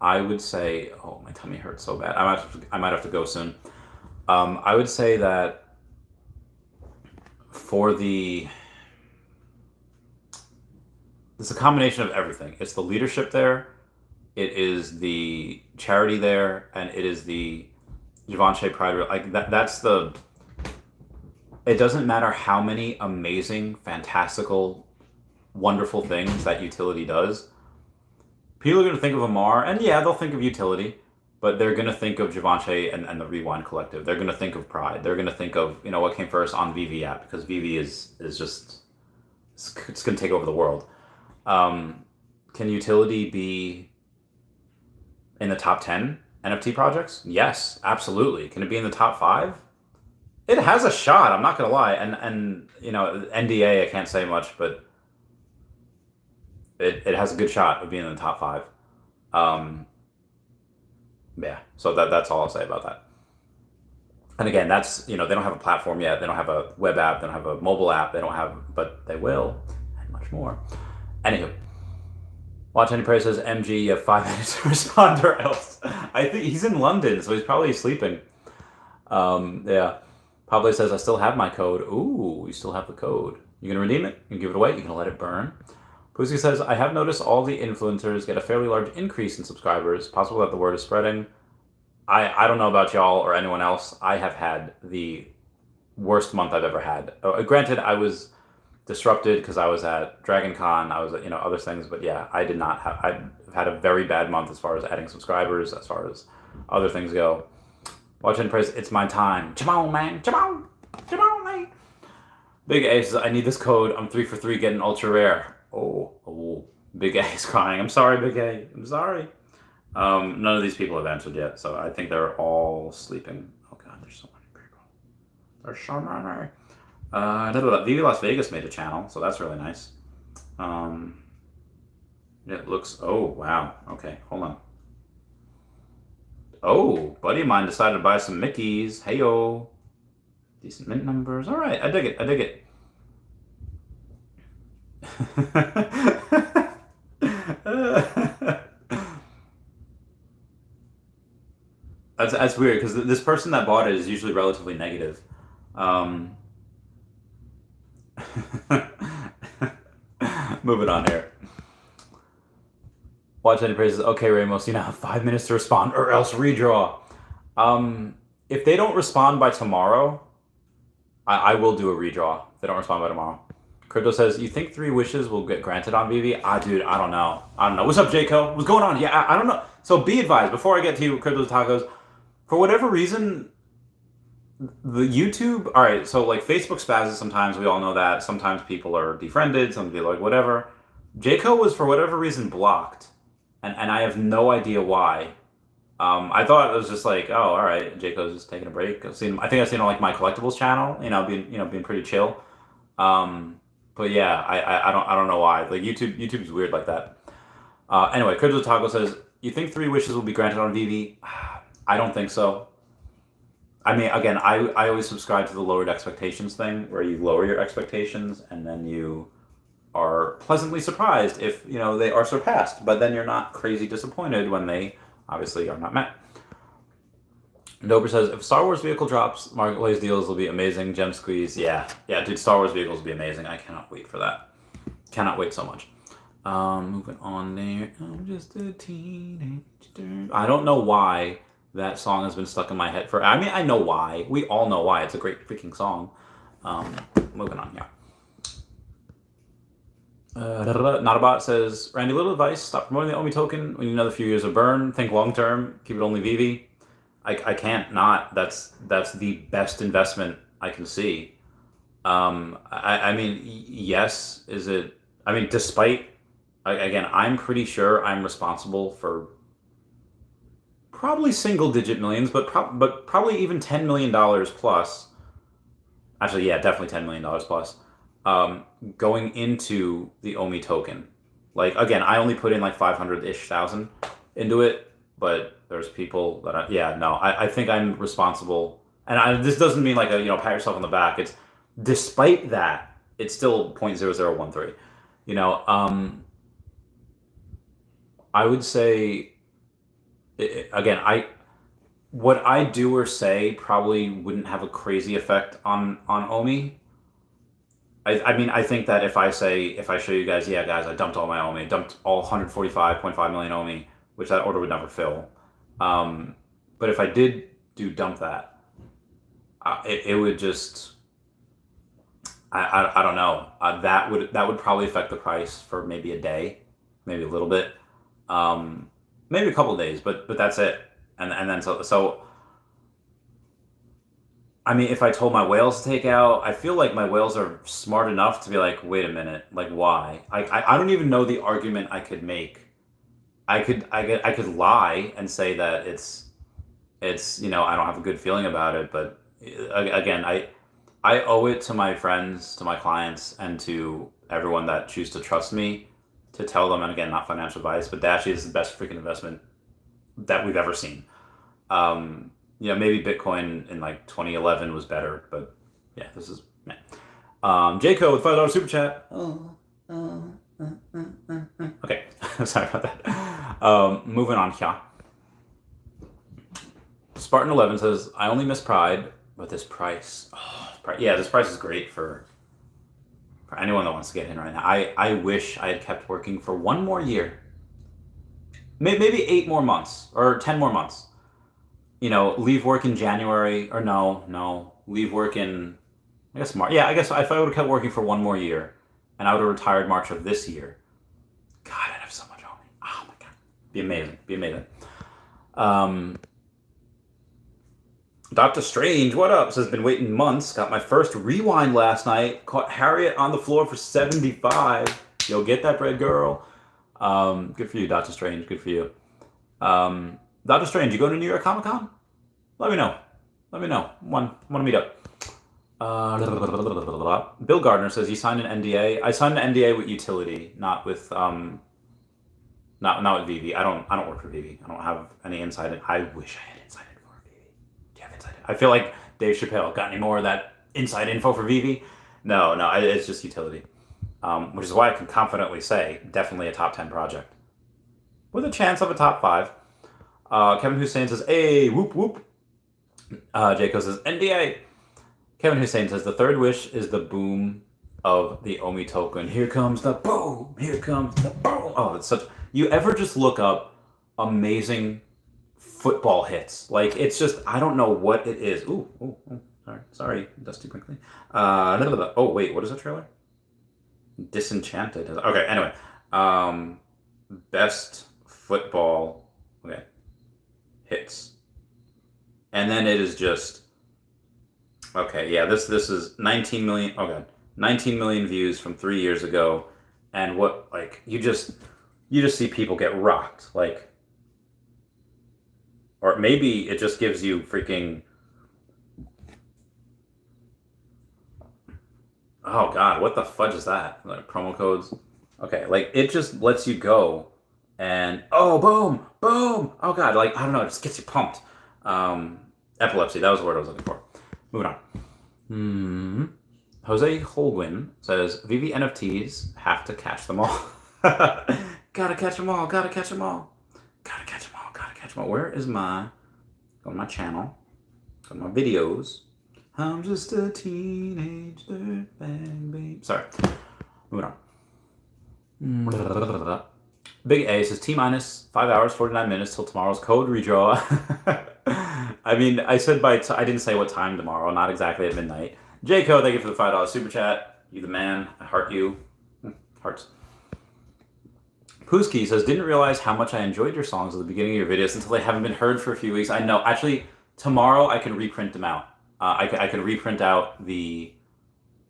I would say, oh, my tummy hurts so bad. I might have to go soon. I would say that it's a combination of everything. It's the leadership there, it is the charity there, and it is the Givenchy Pride. Like it doesn't matter how many amazing, fantastical, wonderful things that Utility does. People are going to think of Amar, and yeah, they'll think of Utility, but they're going to think of Givenchy and the Rewind Collective. They're going to think of Pride. They're going to think of, what came first on Veve app, because Veve is just, it's going to take over the world. Can Utility be in the top 10 NFT projects? Yes, absolutely. Can it be in the top 5? It has a shot, I'm not going to lie. And NDA, I can't say much, but it has a good shot of being in the top 5. Yeah, so that's all I'll say about that. And again, that's, they don't have a platform yet. They don't have a web app. They don't have a mobile app. But they will, and much more. Anywho, Watch Any Prayer says, MG, you have 5 minutes to respond or else. I think he's in London, so he's probably sleeping. Yeah. Pablo says, I still have my code. Ooh, you still have the code. You can redeem it. You can give it away. You can let it burn. Pussy says, I have noticed all the influencers get a fairly large increase in subscribers. Possible that the word is spreading. I don't know about y'all or anyone else. I have had the worst month I've ever had. Granted, I was disrupted because I was at Dragon Con. I was at, other things. But yeah, I've had a very bad month as far as adding subscribers, as far as other things go. Watch and praise, it's my time. Come on, man. Come on, man. Big A says, I need this code. I'm 3 for 3 getting ultra rare. Oh. Big A is crying. I'm sorry, Big A. I'm sorry. None of these people have answered yet, so I think they're all sleeping. Oh God, there's so many people. There's so many. Veve Las Vegas made a channel, so that's really nice. It looks, oh, wow. Okay, hold on. Oh, buddy of mine decided to buy some Mickeys. Hey-o. Decent mint numbers. All right, I dig it. That's weird, because this person that bought it is usually relatively negative. Moving on here. Watch Any Praises. Okay, Ramos, you now have 5 minutes to respond, or else redraw. If they don't respond by tomorrow, I will do a redraw. If they don't respond by tomorrow. Crypto says, you think 3 wishes will get granted on Veve? Dude, I don't know. What's up, Jayco? What's going on? Yeah, I don't know. So be advised, before I get to you, Crypto's Tacos, for whatever reason, the YouTube, all right, so like Facebook spazzes sometimes, we all know that. Sometimes people are defriended, some people are like whatever. Jayco was, for whatever reason, blocked, and I have no idea why. I thought it was just like, oh, all right, Jayco's just taking a break. I think I've seen on like my collectibles channel, being pretty chill. But yeah, I don't know why. Like YouTube's weird like that. Anyway, Crypto Taco says, you think 3 wishes will be granted on Veve? I don't think so. I mean, again, I always subscribe to the lowered expectations thing, where you lower your expectations and then you are pleasantly surprised if they are surpassed, but then you're not crazy disappointed when they obviously are not met. Dober says, if Star Wars vehicle drops, marketplace deals will be amazing. Gem squeeze, yeah, dude, Star Wars vehicles will be amazing. I cannot wait for that. Cannot wait so much. Moving on there. I'm just a teenager. I don't know why that song has been stuck in my head for. I mean, I know why. We all know why. It's a great freaking song. Moving on here. Notabot says, Randy, little advice: stop promoting the OMI token when you know the few years of burn. Think long term. Keep it only Veve. I can't not. That's the best investment I can see. I mean, yes. Is it? I mean, despite, again, I'm pretty sure I'm responsible for probably single-digit millions, but probably even $10 million plus. Actually, yeah, definitely $10 million plus. Going into the OMI token. Like, again, I only put in like 500-ish thousand into it, but there's people that I think I'm responsible. And this doesn't mean like pat yourself on the back. It's despite that, it's still 0.0013. I would say, again, what I do or say probably wouldn't have a crazy effect on OMI. I mean, I think that if I show you guys, yeah, guys, I dumped all my OMI, dumped all 145.5 million OMI, which that order would never fill. But if I did dump that, it would just, I don't know. That would probably affect the price for maybe a day, maybe a little bit, maybe a couple of days, but that's it. And then so. I mean, if I told my whales to take out, I feel like my whales are smart enough to be like, wait a minute, like why? I don't even know the argument I could make. I could lie and say that it's I don't have a good feeling about it, but again, I owe it to my friends, to my clients, and to everyone that choose to trust me to tell them, and again, not financial advice, but Dashi is the best freaking investment that we've ever seen. Maybe Bitcoin in like 2011 was better, but yeah, this is man. Jayco with $5 super chat. Okay, sorry about that. Moving on here. Spartan 11 says, I only miss Pride, but this price. This price is great for anyone that wants to get in right now. I wish I had kept working for one more year. Maybe 8 more months or 10 more months. Leave work in January, or no, leave work in, I guess, March. Yeah, I guess if I would have kept working for one more year, and I would have retired March of this year, God, I'd have so much on me. Oh my God. Be amazing. Dr. Strange, what up? Says, been waiting months. Got my first rewind last night. Caught Harriet on the floor for 75. Yo, get that bread, girl. Good for you, Dr. Strange. Good for you. Dr. Strange, you going to New York Comic Con? Let me know. Want to meet up. Bill Gardner says he signed an NDA. I signed an NDA with Utility, not with not with Veve. I don't work for Veve. I don't have any insight. I wish I had inside info for Veve. Do you have inside? I feel like Dave Chappelle got any more of that inside info for Veve. No, it's just Utility, which is why I can confidently say definitely a top 10 project with a chance of a top 5. Kevin Hussein says, hey, whoop, whoop. Jayco says, NDA. Kevin Hussein says, the third wish is the boom of the Omi token. Here comes the boom. Here comes the boom. Oh, it's such. You ever just look up amazing football hits? Like it's just I don't know what it is. Ooh, ooh, ooh. Sorry, Dusty quickly. Oh wait, what is that trailer? Disenchanted. Okay, anyway. Best football. Okay. Hits. And then it is just okay, yeah, this is 19 million. Oh god. 19 million views from 3 years ago. And what like you just see people get rocked. Like or maybe it just gives you freaking oh god, what the fudge is that? Like promo codes? Okay, like it just lets you go and oh boom, boom. Oh god, like I don't know, it just gets you pumped. Epilepsy, that was the word I was looking for. Moving on. Jose Holguin says Veve NFTs have to catch them all. Gotta catch them all, gotta catch them all. Gotta catch them all, gotta catch them all. Where is my go to my channel, go to my videos. I'm just a teenage dirtbag babe. Sorry. Moving on. Big A says T minus 5 hours, 49 minutes till tomorrow's code redraw. I mean, I said I didn't say what time tomorrow, not exactly at midnight. Jayco, thank you for the $5 super chat. You the man. I heart you. Hearts. Pooski says, didn't realize how much I enjoyed your songs at the beginning of your videos until they haven't been heard for a few weeks. I know. Actually, tomorrow I can reprint them out. I can reprint out the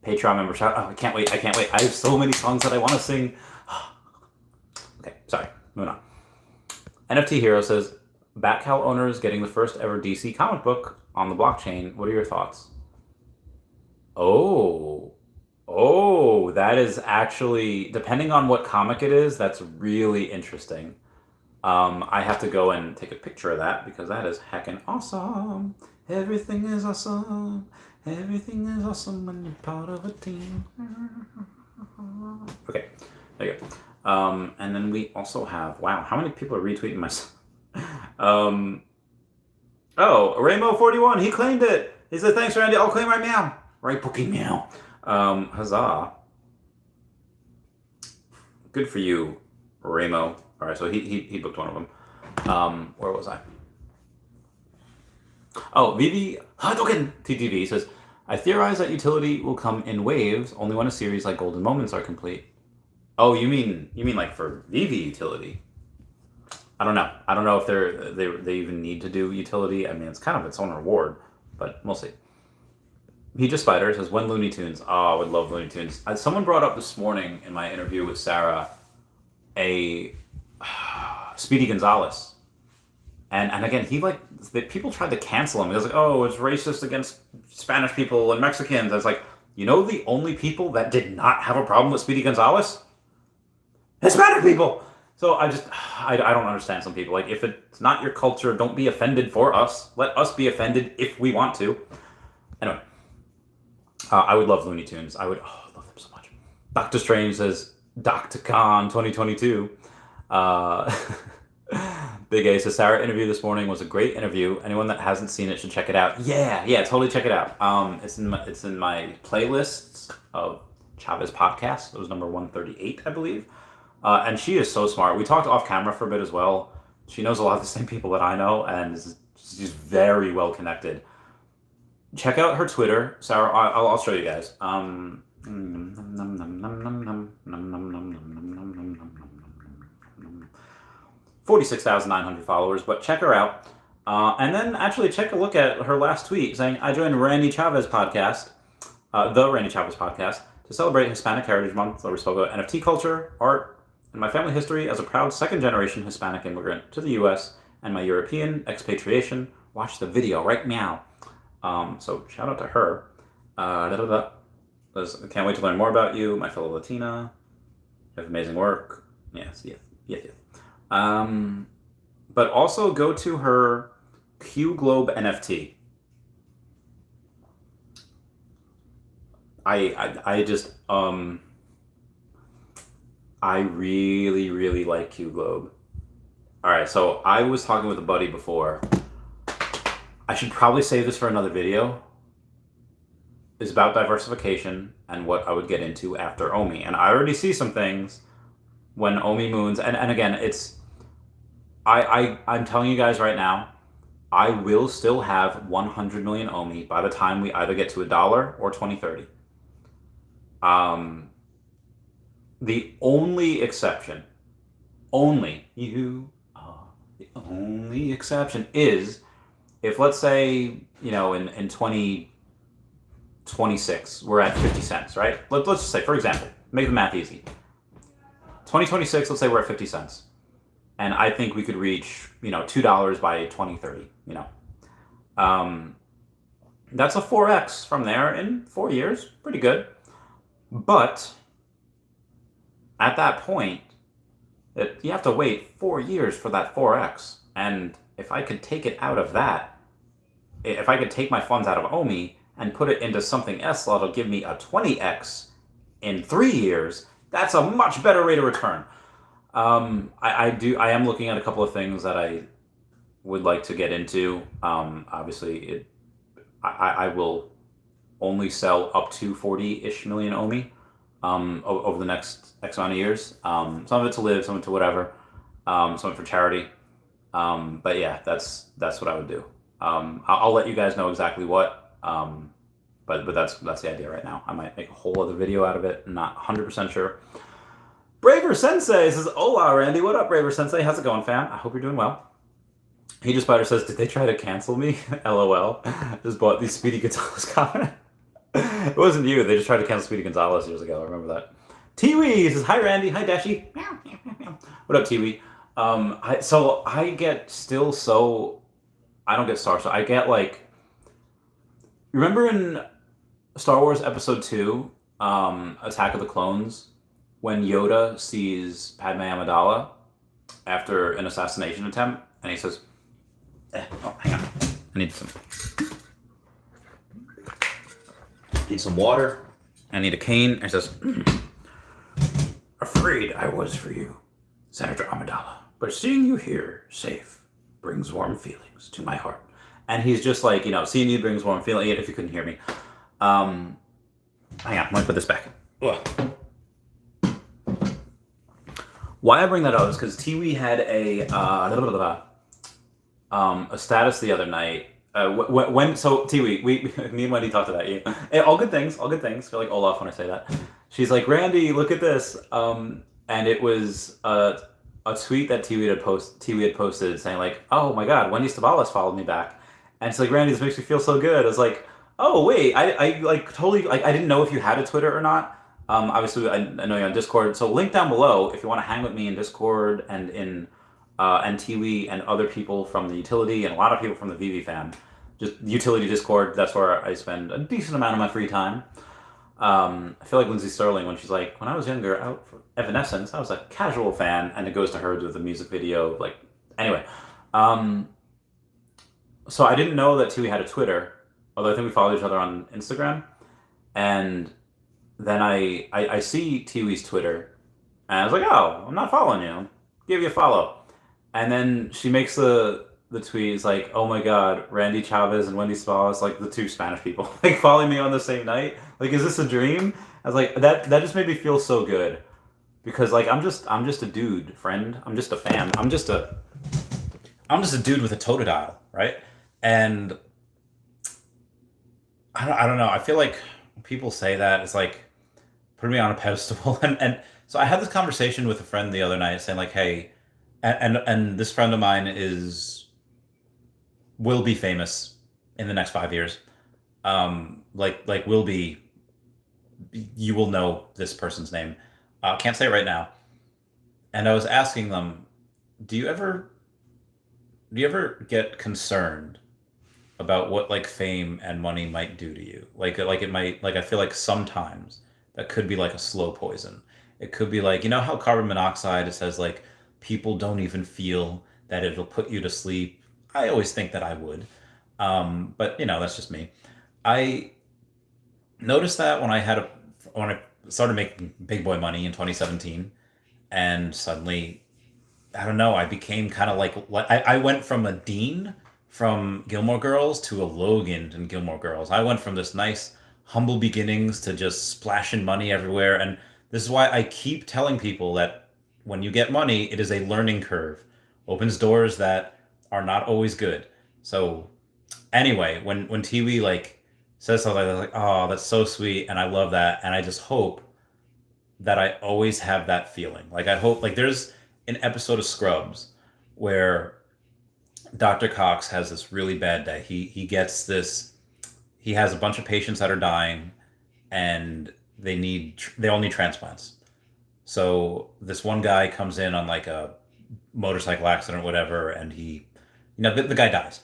Patreon member shout. Oh, I can't wait. I can't wait. I have so many songs that I want to sing. Okay, sorry. Moving on. NFT Hero says, Batcow owners getting the first ever DC comic book on the blockchain. What are your thoughts? Oh, that is actually, depending on what comic it is, that's really interesting. I have to go and take a picture of that because that is heckin' awesome. Everything is awesome. Everything is awesome when you're part of a team. Okay, there you go. And then we also have, wow, how many people are retweeting my oh, Raymo41, he claimed it. He said, thanks, Randy. I'll claim right now. Right booking now. Huzzah. Good for you, Raymo. All right, so he booked one of them. Where was I? Oh, Veve Hadoken TTV says, I theorize that utility will come in waves only when a series like Golden Moments are complete. Oh, you mean like for Veve utility? I don't know. I don't know if they even need to do utility. I mean, it's kind of its own reward, but we'll see. He just Spider says, when Looney Tunes? Oh, I would love Looney Tunes. Someone brought up this morning in my interview with Sarah a Speedy Gonzalez. And again, people tried to cancel him. He was like, oh, it's racist against Spanish people and Mexicans. I was like, you know the only people that did not have a problem with Speedy Gonzalez? Hispanic people! So I don't understand some people. Like, if it's not your culture, don't be offended for us. Let us be offended if we want to. Anyway, I would love Looney Tunes. I would love them so much. Doctor Strange says, Dr. Khan 2022. Big A says, Sarah interview this morning was a great interview. Anyone that hasn't seen it should check it out. Yeah, totally check it out. It's in my playlists of Chavez podcast. It was number 138, I believe. And she is so smart. We talked off camera for a bit as well. She knows a lot of the same people that I know, and she's very well connected. Check out her Twitter, Sarah. I'll show you guys. 46,900 followers, but check her out. And then actually take a look at her last tweet saying, I joined Randy Chavez podcast, the Randy Chavez podcast, to celebrate Hispanic Heritage Month, where we spoke about NFT culture, art, and my family history as a proud second-generation Hispanic immigrant to the U.S. and my European expatriation. Watch the video right now. So shout out to her. I can't wait to learn more about you, my fellow Latina. You have amazing work. Yes. But also go to her Q Globe NFT. I really, really like Q Globe. All right, so I was talking with a buddy before. I should probably save this for another video. is about diversification and what I would get into after Omi. And I already see some things when Omi moons, and again, I'm telling you guys right now, I will still have 100 million Omi by the time we either get to $1 or 2030. The only exception, only you are the only exception, is if, let's say, in 2026 we're at 50 cents, right? Let's just say, for example, make the math easy. 2026, let's say we're at 50 cents. And I think we could reach, $2 by 2030, That's a 4x from there in 4 years. Pretty good. But at that point, you have to wait 4 years for that 4x. And if I could take it out of that, if I could take my funds out of Omi and put it into something else that'll give me a 20x in 3 years, that's a much better rate of return. I am looking at a couple of things that I would like to get into. Obviously, I will only sell up to 40-ish million Omi over the next X amount of years. Some of it to live, some of it to whatever, some of it for charity. But yeah, that's what I would do. I'll let you guys know exactly what. But that's the idea right now. I might make a whole other video out of it. I'm not 100% sure. Braver Sensei says, "Hola, Randy. What up, Braver Sensei? How's it going, fam? I hope you're doing well." He Just Spider says, "Did they try to cancel me?" LOL. Just bought the Speedy Gonzalez comment. It wasn't you. They just tried to cancel Speedy Gonzalez years ago. I remember that. Tiwi says, "Hi, Randy. Hi, Dashi." What up, Tiwi? I get still so... I don't get starstruck. I get like... Remember in Star Wars Episode 2, Attack of the Clones, when Yoda sees Padme Amidala after an assassination attempt, and he says, hang on, I need some water, I need a cane, and he says, "Afraid I was for you, Senator Amidala, but seeing you here, safe, brings warm feelings to my heart." And he's just like, seeing you brings warm feelings, if you couldn't hear me. Hang on, let me put this back. Ugh. Why I bring that up is because Tiwi had a status the other night. Tiwi, me and Wendy talked about you. All good things. I feel like Olaf when I say that. She's like, "Randy, look at this," and it was a tweet that Tiwi had posted saying like, "Oh my God, Wendy Stibalis followed me back," and she's like, "Randy, this makes me feel so good." I was like, "Oh wait, I like totally like I didn't know if you had a Twitter or not." Obviously, I know you're on Discord, so link down below if you want to hang with me in Discord and in Tiwi and other people from the utility and a lot of people from the Veve fam. Just utility Discord, that's where I spend a decent amount of my free time. I feel like Lindsay Sterling when she's like, "When I was younger, out for Evanescence, I was a casual fan," and it goes to her with the music video. Like, anyway, so I didn't know that Tiwi had a Twitter, although I think we followed each other on Instagram, and then I see Tiwi's Twitter, and I was like, "Oh, I'm not following you. Give you a follow." And then she makes the tweet, is like, "Oh my God, Randy Chavez and Wendy Stibalis, like the two Spanish people, like following me on the same night. Like, is this a dream?" I was like, that just made me feel so good, because like I'm just a dude, friend. I'm just a fan. I'm just a dude with a Totodile, right? And I don't know. I feel like when people say that, it's like putting me on a pedestal. And so I had this conversation with a friend the other night saying like, "Hey," and this friend of mine will be famous in the next 5 years. Will be, you will know this person's name. Can't say it right now. And I was asking them, do you ever get concerned about what like fame and money might do to you? Like it might, like I feel like sometimes that could be like a slow poison. It could be like, how carbon monoxide, it says like people don't even feel that it'll put you to sleep. I always think that I would. But that's just me. I noticed that when I started making big boy money in 2017, and suddenly, I don't know, I became kind of like I went from a Dean from Gilmore Girls to a Logan in Gilmore Girls. I went from this nice humble beginnings to just splashing money everywhere. And this is why I keep telling people that when you get money, it is a learning curve. Opens doors that are not always good. So anyway, when Tiwi like says something like, "Oh, that's so sweet," and I love that, and I just hope that I always have that feeling. Like I hope like there's an episode of Scrubs where Dr. Cox has this really bad day. He gets this. He has a bunch of patients that are dying, and they all need transplants. So this one guy comes in on like a motorcycle accident or whatever, and the guy dies.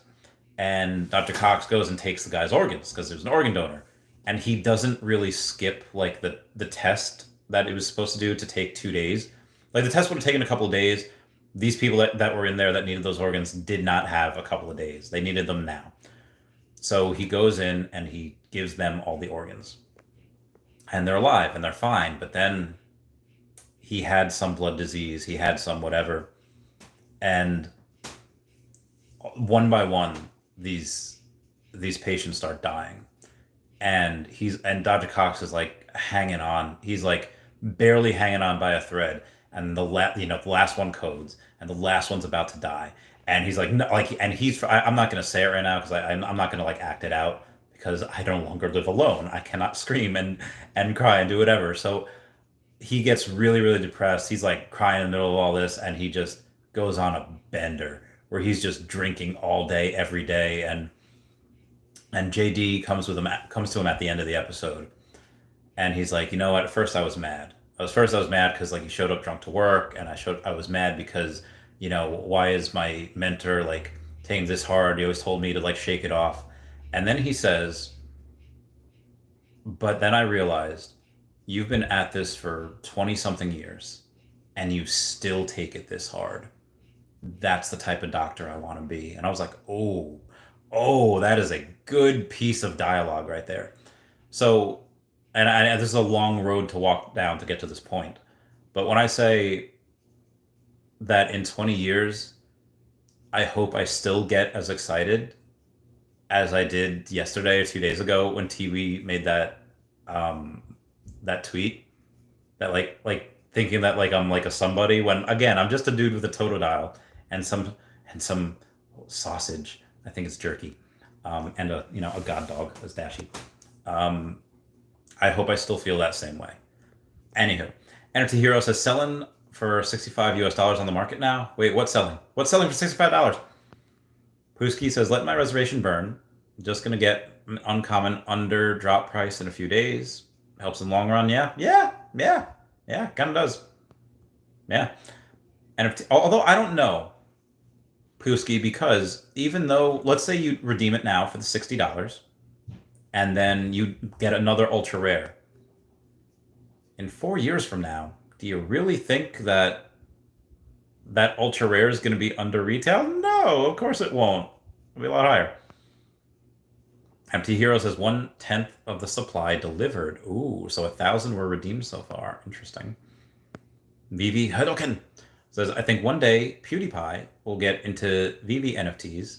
And Dr. Cox goes and takes the guy's organs because there's an organ donor, and he doesn't really skip like the test that it was supposed to do to take 2 days. Like the test would have taken a couple of days. These people that were in there that needed those organs did not have a couple of days. They needed them now. So he goes in and he gives them all the organs, and they're alive and they're fine. But then he had some blood disease. He had some whatever, and one by one, these patients start dying, and Dr. Cox is like hanging on. He's like barely hanging on by a thread, and the last one codes, and the last one's about to die, and he's like no, like, and I'm not gonna say it right now because I'm not gonna like act it out because I no longer live alone. I cannot scream and cry and do whatever. So he gets really really depressed. He's like crying in the middle of all this, and he just goes on a bender where he's just drinking all day every day, and JD comes to him at the end of the episode, and he's like, you know what? At first I was mad. First I was mad because like he showed up drunk to work, and I was mad because why is my mentor like taking this hard? He always told me to like shake it off, and then he says, but then I realized you've been at this for 20 something years, and you still take it this hard. That's the type of doctor I want to be. And I was like, oh, that is a good piece of dialogue right there. So, and this is a long road to walk down to get to this point. But when I say that in 20 years, I hope I still get as excited as I did yesterday or 2 days ago when TV made that tweet, that like thinking that like I'm like a somebody, when again I'm just a dude with a totodile and some sausage. I think it's jerky, and a god dog as Dashi. I hope I still feel that same way. Anywho, NFT Hero says selling for $65 on the market now. Wait, what's selling? What's selling for $65? Pusky says let my reservation burn. Just gonna get an uncommon under drop price in a few days. Helps in the long run. Yeah, kind of does. Yeah. NFT, although I don't know, Pusky, because even though, let's say you redeem it now for the $60, and then you get another ultra rare. In 4 years from now, do you really think that ultra rare is going to be under retail? No, of course it won't. It'll be a lot higher. Empty Hero says 1/10 of the supply delivered. Ooh, so 1,000 were redeemed so far. Interesting. Veve Hadoken says, I think one day PewDiePie will get into Veve NFTs.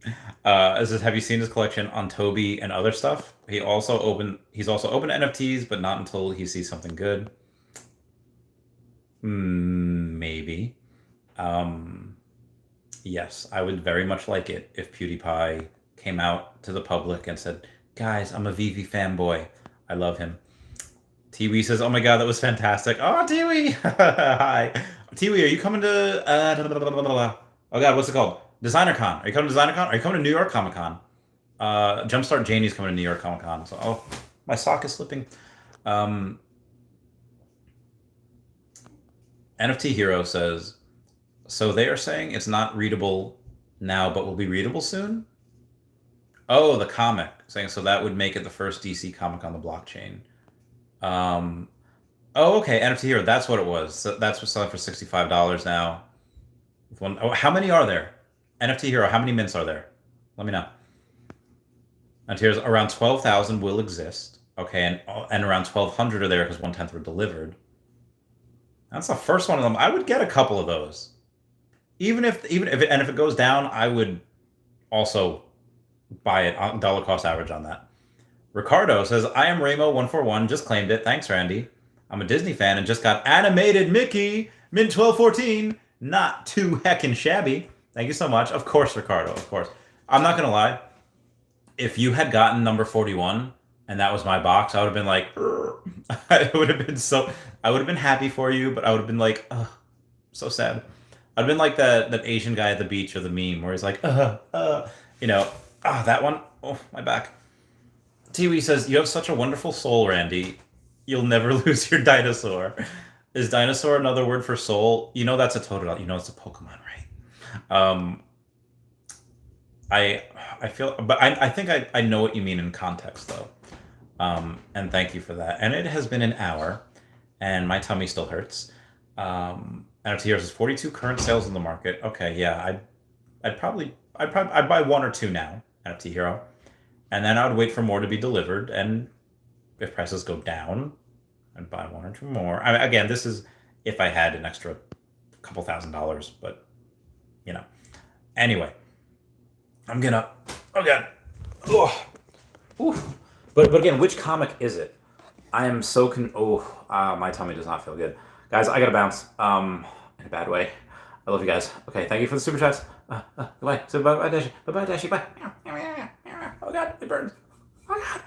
It says, have you seen his collection on Toby and other stuff? He's also open NFTs, but not until he sees something good. Maybe. Yes, I would very much like it if PewDiePie came out to the public and said, guys, I'm a Veve fanboy. I love him. Tiwi says, oh my god, that was fantastic. Oh, Tiwi! Hi. Tiwi, are you coming to... oh god, what's it called? DesignerCon. Are you coming to DesignerCon? Are you coming to New York Comic Con? Jumpstart Janie's coming to New York Comic Con. So, my sock is slipping. NFT Hero says, so they are saying it's not readable now, but will be readable soon? Oh, the comic. Saying so that would make it the first DC comic on the blockchain. Oh, okay, NFT Hero, that's what it was. So that's what's selling for $65 now. How many are there? NFT Hero, how many mints are there? Let me know. And here's around 12,000 will exist. Okay, and around 1,200 are there because 1/10 were delivered. That's the first one of them. I would get a couple of those. Even if it goes down, I would also buy it on dollar cost average on that. Ricardo says, I am Ramo141, just claimed it. Thanks, Randy. I'm a Disney fan and just got animated Mickey, Min 1214. Not too heckin' shabby. Thank you so much. Of course, Ricardo, of course. I'm not gonna lie. If you had gotten number 41 and that was my box, I would have been like, I would have been so, I would have been happy for you, but I would have been like, so sad. I'd have been like that Asian guy at the beach or the meme where he's like, you know, that one. Oh, my back. Tiwi says, you have such a wonderful soul, Randy. You'll never lose your dinosaur. Is dinosaur another word for soul? You know that's a Totodile. You know it's a Pokemon, right? I feel, but I think I know what you mean in context though. And thank you for that. And it has been an hour, and my tummy still hurts. NFT Heroes is 42 current sales in the market. Okay, yeah, I'd buy one or two now, NFT Hero, and then I would wait for more to be delivered. And if prices go down, I'd buy one or two more. I mean, again, this is if I had an extra couple $1,000s, but you know. Anyway, I'm gonna. Oh god. Oh. Oof. But again, which comic is it? I am so my tummy does not feel good, guys. I gotta bounce. In a bad way. I love you guys. Okay, thank you for the super chats. Goodbye. So bye, Dashi. Bye, Dashi. Bye. Oh god, it burns. Oh god.